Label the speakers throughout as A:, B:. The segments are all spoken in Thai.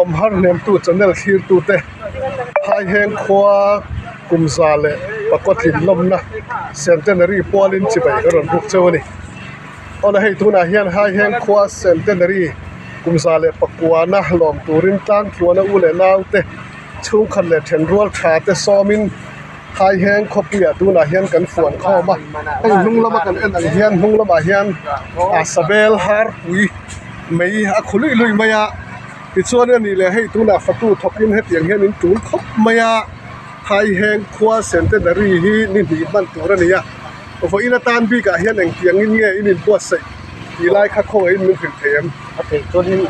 A: om har nem tu channel khir tu te hai heng khwa kumza le pakothin lomna centenary polin chibai karon buk chawani ona hei tuna hian hai heng khwa centenary kumza le pakwana lom turin tlang thuana ule naute chung khan le then rual tha te somin hai heng khopia tuna hian kan fuan khoma hei hunglama kan en ang hian hunglama hian a sabel har pui mei a khului lui maya ti chuan ani le hei tuna fatu thokin he tiang hian in tul khop maya hai heng khwa centenary hi ni ni ban turania vo ina tan bi ka hian eng tiang in nge in bo sai ti lai kha khong in min thil them
B: a thei chuan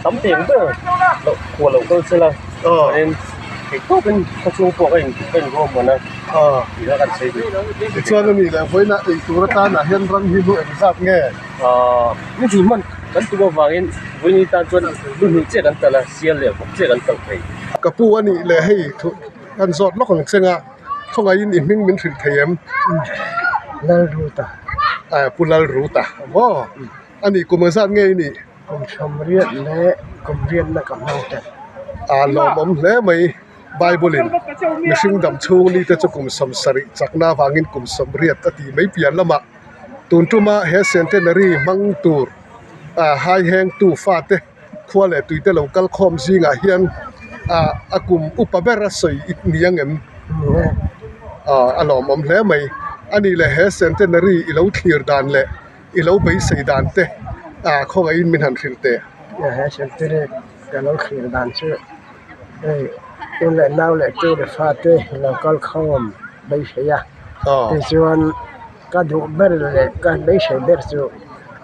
B: tấm tiền đó của lầu tôi sẽ là nên cái tốt bên các trung quốc bên gồm mà này thì nó cần xây dựng
A: ti chuan ani le voi na ei tur ta na hian ran hi lu eng zat nge
B: nhưng chỉ mình cần tu vào in với như ta chuan luôn hướng chết ăn là xiên liền cũng chết ăn thầy
A: ka pu ani le hei thu kan zot lok ang senga thonga in in ming min thil them
B: lal ruta
A: pulal ruta wo ani kumazat nge ni
B: cùng xâm riết lẽ cùng riêng là cầm nhau thật
A: lom om hle mai bible in mihring dam chung ni te chu kum som sari chakna wangin kum som riat ati mai pian lama tun tuma he centenary mang tur hai heng tu fa te khwale tuite local khom zinga hian akum upabera soi it niangem alom om hle mai ani le he centenary ilo thlir dan le ilo bei sei dan te khonga in min han thil te
B: nhà hát xem tê cái nó khi đàn chưa đây tôi lại nào lại chơi để pha tê là con không bây giờ thì chuan cái đủ bê lại cái bây giờ bê rồi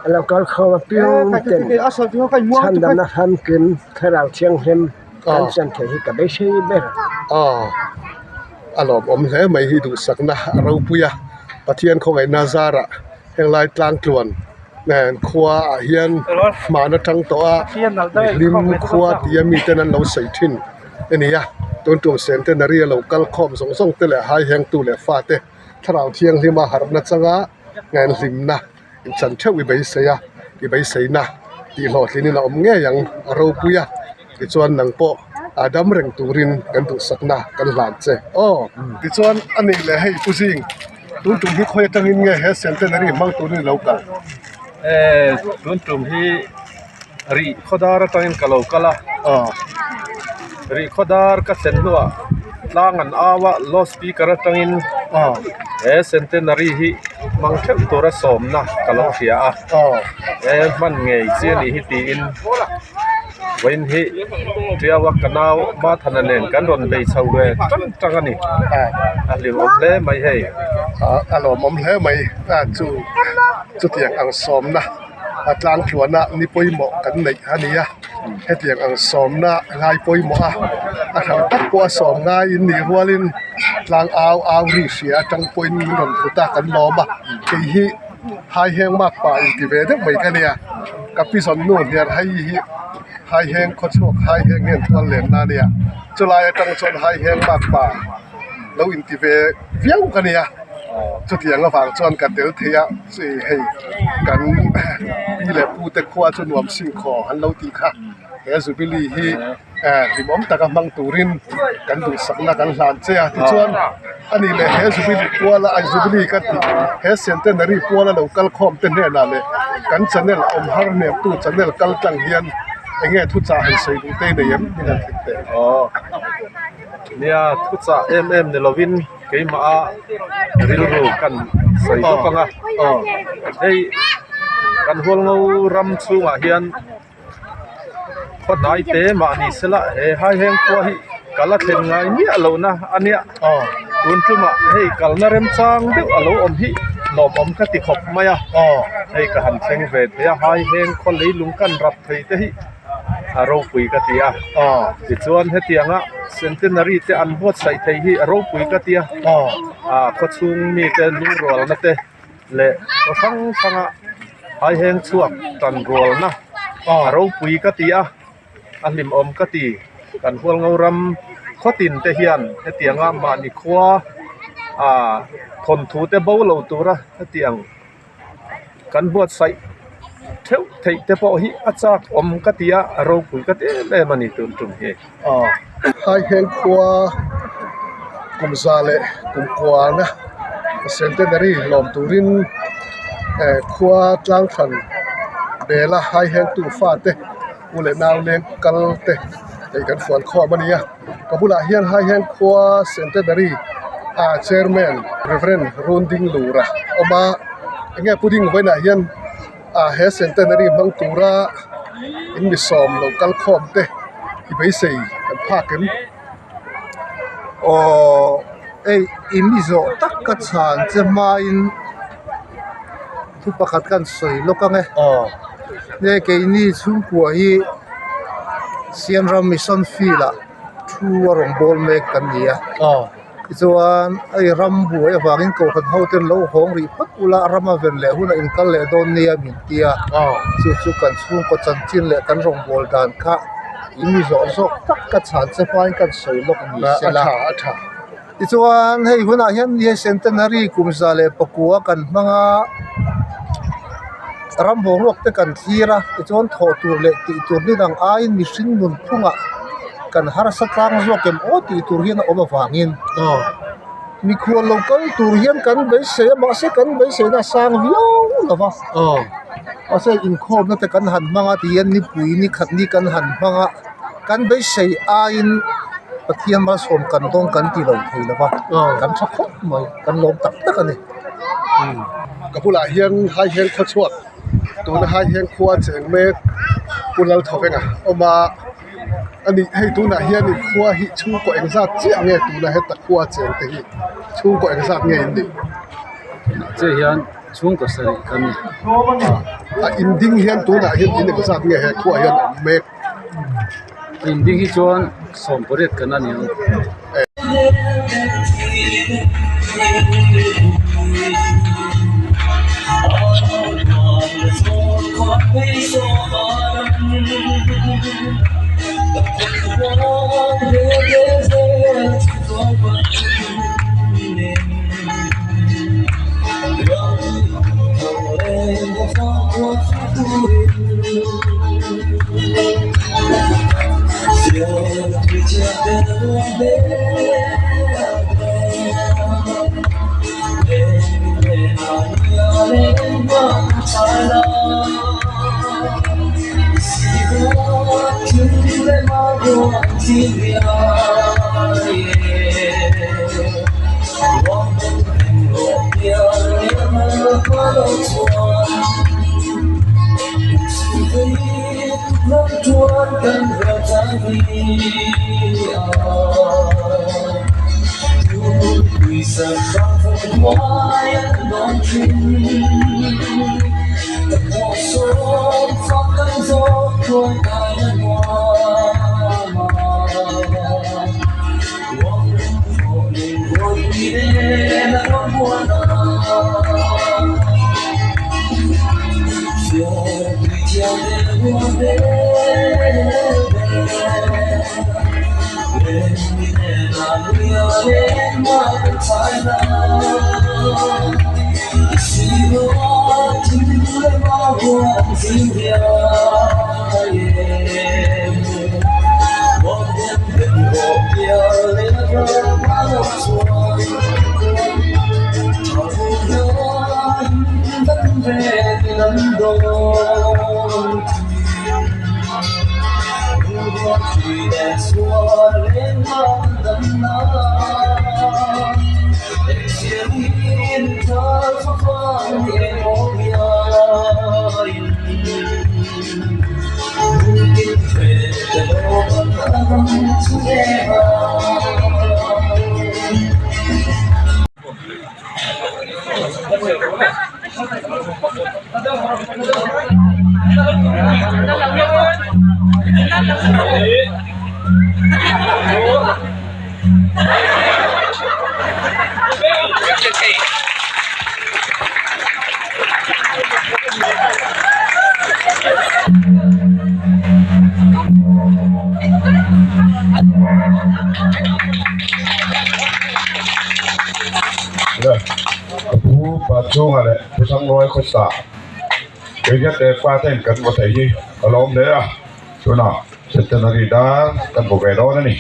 B: là con không piêu tiền chân đâm nó ham kín khai đào chiang thêm chân chân thể thì cái bây giờ bê
A: alom om hle mai hi du sakna ro puya pathian khongai nazara heng lai tlang tluan nen khwa hian mana tang to a lim khwa tiami tenan lo sei thin enia ton tum centenary local khom song song te le hai heng tu le fa te tharau thiang lima harna changa ngan limna in chan thewi bei seya ti bei seina ti lo tlini na om nge yang ro puya ti chuan nang po adam reng turin kan tu sakna kan lan che ti chuan ani le hei pusing tum tum hi khoi tangin nge he centenary mang turin local
C: tuân trùm hi ri khodar tangin kalau kala ri khodar ka sen nuwa tlangan awa lo speaker tangin centenary hi mang thep tora somna kalau khia man ngei chiani hi ti in wen hi tiawa kanau ma thananen kan ron bei chawwe tang ani lim om le mai hei
A: alom om hle mai chu tiang ang somna atlang thuana ni poimo kan nei ania he tiang ang somna ngai poimo a thang tak po som ngai in ni hualin tlang aw ri sia tang poin min ron puta kan loma ke hi hai heng mak pa in ti ve de mai kania kapi son nu hian hai heng kho chok hai heng hen thwal len na nia chulai tang chon hai heng mak pa lo in ti ve viau kania chu tiang awang chuan kan tel thea si hei kan pi le pu te khwa chu nuam sing kho han lo ti kha he zubili hi rimom taka mang turin kan du sakna kan hlan che ti chuan ani le he zubili kwala ai zubili ka ti he centenary kwala local khom te ne na le kan channel om har ne tu channel kal tang hian enge thu cha han sei du te ne yam ni thik te
C: nia thu cha ne lovin cái mà rilu kan sai to kanga hey kan hol ngau ram chunga hian khot nai te ma ni sela he hai heng ko hi kala thlen ngai ni alo na ania tun tuma hey kalna rem chang de alo om hi lom om ka ti khop maya hey ka han thleng ve te hai heng kho lei lung kan rap thei te hi aro pui ka tia ti chuan he tianga centenary te an bot sai thei hi aro pui ka tia kho chung mi te lung rol na te le ko thanga hai heng chuak tan rol na aro pui ka tia alim om ka ti kan hual ngauram khotin te hian he tianga ma ni khwa thon thu te bo lo tura he tiang kan bot sai เท่าไทยแต่พอฮิอาจากอมกติยาเราคุยกันแม่มันนี่ตุนตุนเฮ
A: hai heng khua kum za le kum kwa na centenary lom turin khua tlang than bela hai heng tu fa te ule naw leng kal te kan fuan kho mania kabula hian hai heng khua centenary chairman reverend ronding lura oma nge puding voina hian he centenary mang tura in mi som local khom te i bei sei kan phakem
D: imizo tak ka chan che ma in thu pakhat kan soi lokang ne ke ni chung kwa hi Siam Ram Mission Fila thu rong bol me kan nia chuan ai ram bu ai wangin ko khan hotel lo hong ri phat ula rama ven le huna in kal le don nia min tia chu kan chung ko chan chin le kan rong bol dan kha imizo so tak ka chan che fain kan soi lok ni sela
A: atha
D: chuan hei huna hian ni centenary kumza le pakua kan manga rambong lok te kan thira chuan tho tur le ti tur ni dang a in mi hring mun phunga kan har sa tlang zo kem o ti tur hian oma wangin mi khuan local tur hian kan be se ma se kan be se na sang vio lawa ase in khom na te kan han manga ti yan ni pui ni khat ni kan han manga kan be se a in pathian ma som kan dong kan ti lo thei lawa kan tha khop mai kan lom tak tak ani
A: kabula hian hai heng kho chuak tuna hai heng khua cheng me punal thopenga oma ani hei tuna hian in khua hi chu ko engzat chi ange tuna he ta khua cheng te hi chu ko engzat nge indi
E: che hian chung ko sari kan
A: in ding hian tuna hian in engzat nge he khua hian me
E: in ding hi chuan som poret kan ani
F: Pasung ada pusang noy kota. cái nhất để qua tên cần có thể gì có lốm đấy à chỗ nào centenary đã cần bộ về đó nữa nè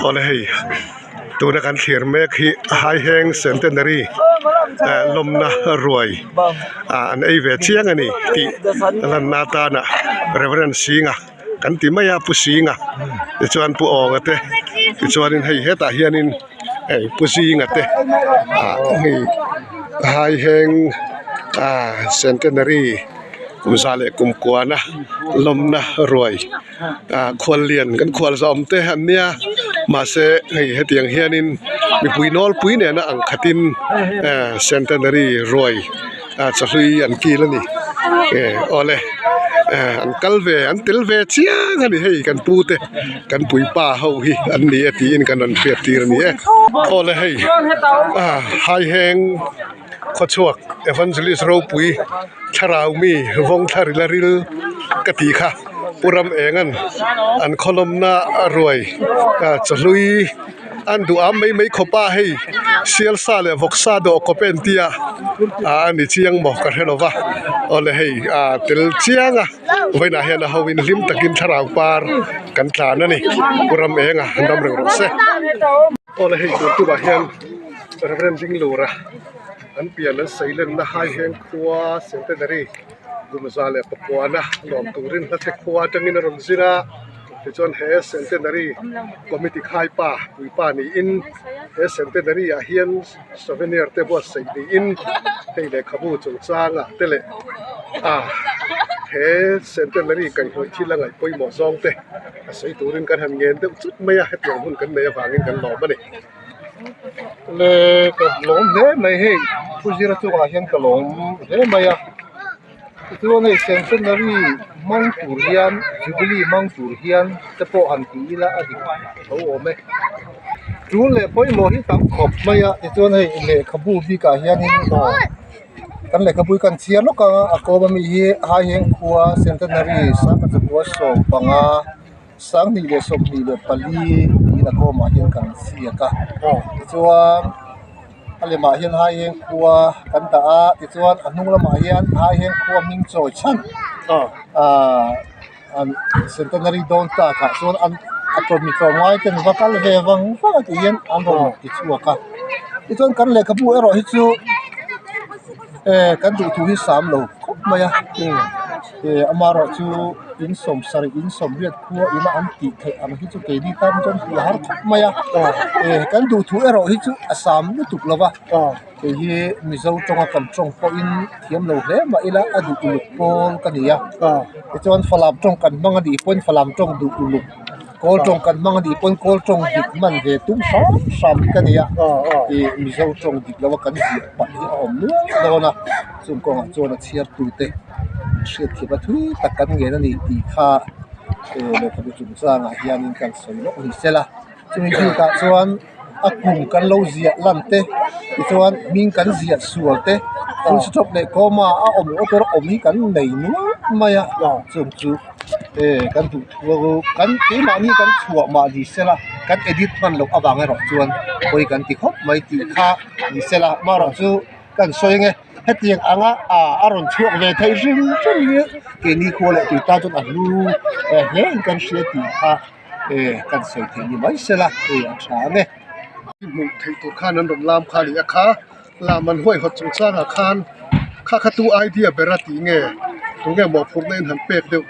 A: Oleh tu nak kan khir mek hi high hang centenary ลมนะรวยอันไอเวเชียงอันนี้ที่ลันนาตานะเรเวรนซิงอ่ะกันที่ไม่ยาปุสิงอ่ะที่ชวนผู้ออกเตะที่ชวนให้เฮตาเฮียนินไอปุสิงอ่ะเตะนี่ไฮแหงเซนเตนารีกุมซาเลกุมกัวนะลมนะรวยควรเรียนกันควรซ้อมเตะอันเนี้ยมาเสให้เฮตียงเฮียนินมีปุยนอลปุยเนี่ยนะอังคัตินเซนเตนารีรวยจะลุยอันกีแล้วนี่โอเลอันกัลเวอันเตลเวเชียกันนี่ให้กันปูเตกันปุยป้าเฮาฮีอันนี้ตีนกันนันเฟียตีรนี่โอเลให้ไฮแหงขดชวกเอฟันซิลิสโรปุยชราวมีวงทาริลาริลกติค่ะปุรำเองอันคลมน่ารวยจะลุยอันดูไม่ขบ้าให้เซียลซาเลวกซาโดก็เป็นที่อันนี้เชียงหมอกกันเหรอวะโอ้เลยให้เตลเชียงไว้หน้าเห็นเขาวินลิมตะกินชราวปาร์กันทานนั่นนี่ปุรำเองอันดำเริงรถเสโอ้เลยให้ตัวบ้าเห็นเรื่องจริงลูระอันเปลี่ยนนั้นใส่เล่นนะให้เห็นครัวเซนเตนารีกุมซาเลปกัวนะหลอมตุรินนัทครัวจังอินรอนซินะที่จวนเฮสเซนเตนารีคอมมิตี้ขายป่าปุยป่านี่อินเฮสเซนเตนารีเฮียนสเวเนียร์เตบัวใส่ดีอินให้เด็กขบูจงสร้างเตเลเฮสเซนเตนารีกันหัวที่ละไงปุยหมอซองเตใส่ตุรินกันหันเงินเด็กจุดไม่อยากให้ตัวหุ่นกันเนี่ยฟังกันหลอมมาเนี่ย
D: เลยกับหลงเนี่ยไม่ให้ผู้ที่เราตัวเห็นกับหลงเนี่ยไม่อะตัวนี้เซนเซนารีมังตูเรียนจูบิลีมังตูเรียนจะพอหันตีละอดีตเขาโอ้ไม่จูเล่พอยโมหิตังขบไม่อะตัวนี้เล่ขบูบีกาเฮียนินกันเล่ขบูกันเชียร์ลูกก็อากบมีหาเฮงขัวเซนเซนารีสักจะขัวส่งปังสังนี่เล่ส่งนี่เล่ปลีนี่นะก็มาเฮงกันเชียร์กันส่วนอะไรมาเห็นหายเฮงครัวกันตาติดส่วนอันนู้นละมาเห็นหายเฮงครัวมิงโจชันอันเซนเตนารีโดนตาค่ะส่วนอันตัวมีตัวไม้เป็นวัคซีนเววังฟังที่เห็นอันโดนติดชัวค่ะติดส่วนกันเลยกับผู้เอรอฮิจูกันดูทุกที่3โลครบไหมอ่ะอามารอจูอินสมสารอินสมเรียดครัวอินอันติเทอันฮิจูเกดีตามจนหาครบไหมอ่ะกันดูทุกเอรอฮิจู3ไม่ถูกแล้ววะที่มิจฉาจงกันจงพออินเทียมโลเลยมาอีละอดูอุลุกโกลกันเนี่ยที่จวนฝรั่งจงกันมังดีปนฝรั่งจงดูอุลุกโกลจงกันมังดีปนโกลจงดิบมันเวตุ้งสามกันเนี่ยที่มิจฉาจงดิบแล้วว่ากันเสียปะที่อมเนื้อแล้วนะส่วนกองจวนเชียร์ตูเตเชียร์ที่ประทุยตะกันเงี้ยนี่ดีค่าเลยทำให้จุดสร้างอายันกันสวยแล้วนี่เสร็จละจึงที่ตะส่วนอากุมกันเราเสียลันเตส่วนมิงกันเสียสวดเตคุณสุดเลยก็มาอมตัวอมนี่กันไหนนู้มาอ่ะส่วนจูกันถูกกันที่มานี่กันชัวมาดีเสร็จละกันเอดิทมันลงอ่างไงหรอส่วนคุยกันที่ครบไม่ตีค่าดีเสร็จละมาหรอจูกันสวยไงให้เตียงอ่างอารมณ์ช่วงเลยไทยซึ่งนี้เกนี่ควรเลยตีตาจนอันรู้เห็นกันเสียตีค่ากันสวยที่นี่ไม่เสร็จละช้าเนี่ย
A: มุงที่ตัวข้านั้นรวมลามคาลิอาคาลามันห้วยหดจงสร้างอาคารข้าตัวไอเดียเบรติเง่ตรงแง่หมอกพวกนั้นหันเป็กเดียว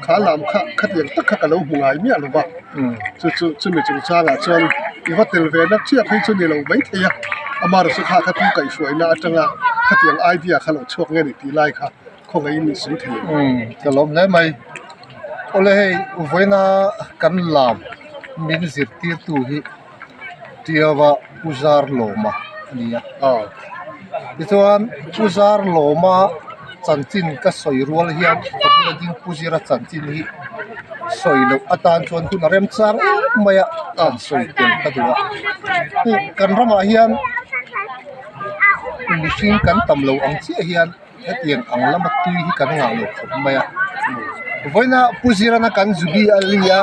A: ขาลามข้าเตียงตักข้ากันแล้วหัวไอเมียหรือวะจุดมีจงสร้างอ่ะส่วนอีว่าเตลเวนักเชียร์ให้ส่วนนี้เราไม่เทียอามารุสุข้าตัวไก่สวยน่าจังอ่ะข้าเตียงไอเดียข้าเราช่วงเงี้ยตีไล่ค่ะคงไอ้มีสิ่งที่
D: จะล้มได้ไหมโอ้เลยไว้น่ากันลามมินสิตีตัวที่เดียวว่าอุจาร์โลมาเนี่ยที่ส่วนอุจาร์โลมาจันจินก็สวยรัวเลยฮะผมก็ยิ่งผู้จิรัจันจินที่สวยลูกอาจารย์ชวนคุณเริ่มสร้างไม่อ่ะสวยเต็มตัวนี่กันรำมาเฮียนมิชิงกันตำลูอังเสียเฮียนเฮ็ดยังอังละมาตุยที่กันงาลูกไม่อ่ะวันน่ะผู้จิรันกันจุบีอาลียา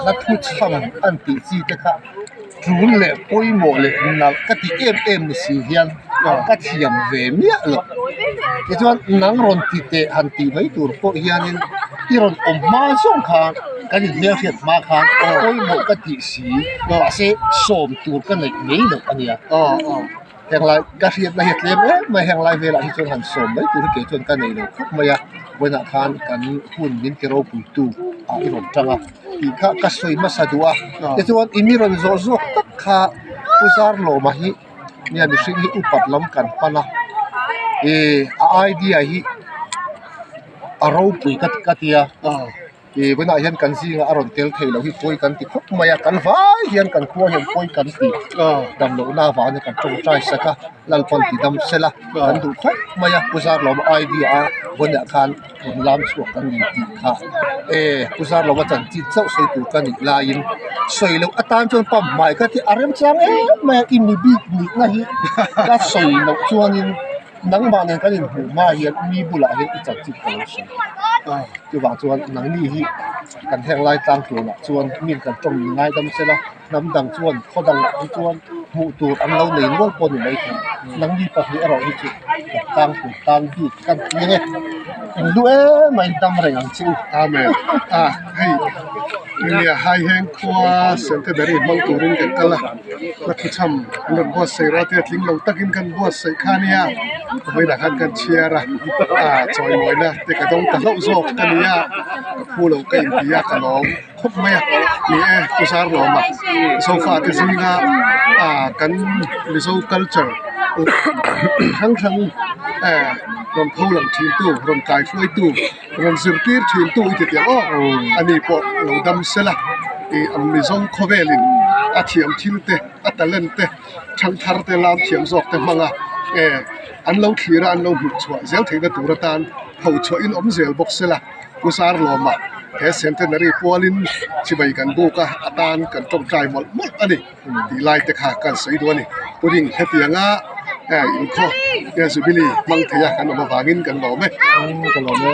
D: นักทุจริตอันติจีเตค่ะจูนเล่ปอยโมเล่นักกติเอ็มสิเฮียนกัดเทียมเวมีอ่ะลูกที่ส่วนนังรอนติเตหันติไม่ตัวพวกเฮียนินที่รอนอมมาส่งข้างกันเฮียเฟียดมาข้างปอยโมกติสีก็เสสมตัวกันเลยไม่หนุกอันเนี้ย แห่งไรกระเทียมละเอียดเลยไม่แห่งไรเวลาที่จนหันสมไม่ตัวที่เกิดจนกันในโลกไม่อะวันอาคารกันหุ่นยินเกโรปุตุอีหลงจังอ่ะอีกก็สวยมาสะดวกแต่ส่วนอิมิรันโซโซตักขาอุซาร์โลมาฮิเนี่ยดิสิ่งที่อุปัตล้ำกันปะนะไอเดียฮิอารมณ์ปีกัดเดียวันอาเห็นกันสิอารมณ์เทลเทลเราฮิป่วยกันติดคุกมาอยากกันฟ้าเห็นกันขั้วเห็นป่วยกันติดดำโลหน้าฟ้าเนี่ยกันจงใจสักลัลปันติดดำเสละกันดูคุกมาอยากกุศลเราไอเดียวันอาคารคนล้ำสวกันดีติดค่ะกุศลเราว่าจันจิตเจ้าสวยตัวกันอีกลายินสวยเราอัตานจนปั๊มใหม่ก็ที่อารมณ์จังมาอินนิบินินะฮิก็สวยเราชวนยินนังบางเนี่ยก็ยินหูมาเห็นมีบุหรี่เห็นจัดจิตกันสวย就话做能力去，กันแทงลายตามตัวน่ะส่วนมีกันจงง่ายดำเสียละน้ำดังส่วนเขาดังส่วนหูตัวอันเราในร่วงปนอยู่ในถุงนังดีปะที่เราที่จุดตามถูกตามดีกันยังไงด้วยไม่ดำแรงจริง
A: อาเมนให้เนี่ยให้แห่งครัวเซนเตอร์เดรีมังตูรินกันกันละนักทำนักบวชใส่ราเทียทิ้งเราตักินกันบวชใส่ข้าเนี่ยไม่ได้กันกันเชียร์จอยมวยนะแต่ก็ต้องตลกโศกกันเนี่ยผู้เราก็ยังที่ยากกันน้องคบไหมนี่กุศลเรามาโซฟาที่สิ่งกันลิโซคัลเจอร์ทั้งรอนเท่าหลังทีนตู้รอนกายช่วยตู้รอนสิร์ตีร์ทีนตู้อีกทีอันนี้พอเราดำเสละอันนี้ส่งโคเวลินอาเทียมทิลเตอัตเลนเตช่างทาร์เตลามเทียมซอกเตมังอันเราขีระอันเราหุบชัวเซลถึงกับตัวตานเขาชัวอินอมเซลบ็อกเสละกุศลเรามาเฮเซนเทนนารีพัวลินชิบายกันบุกอาตานกันจงใจหมดอันนี้ดีไลต์ขากันใส่ตัวนี้ตัวดิ่งเฮตียงอินโคเนี่ยสุบิลีมังเทียกันออกมาฟังกินกันบอกไหม
D: กันหรอแม่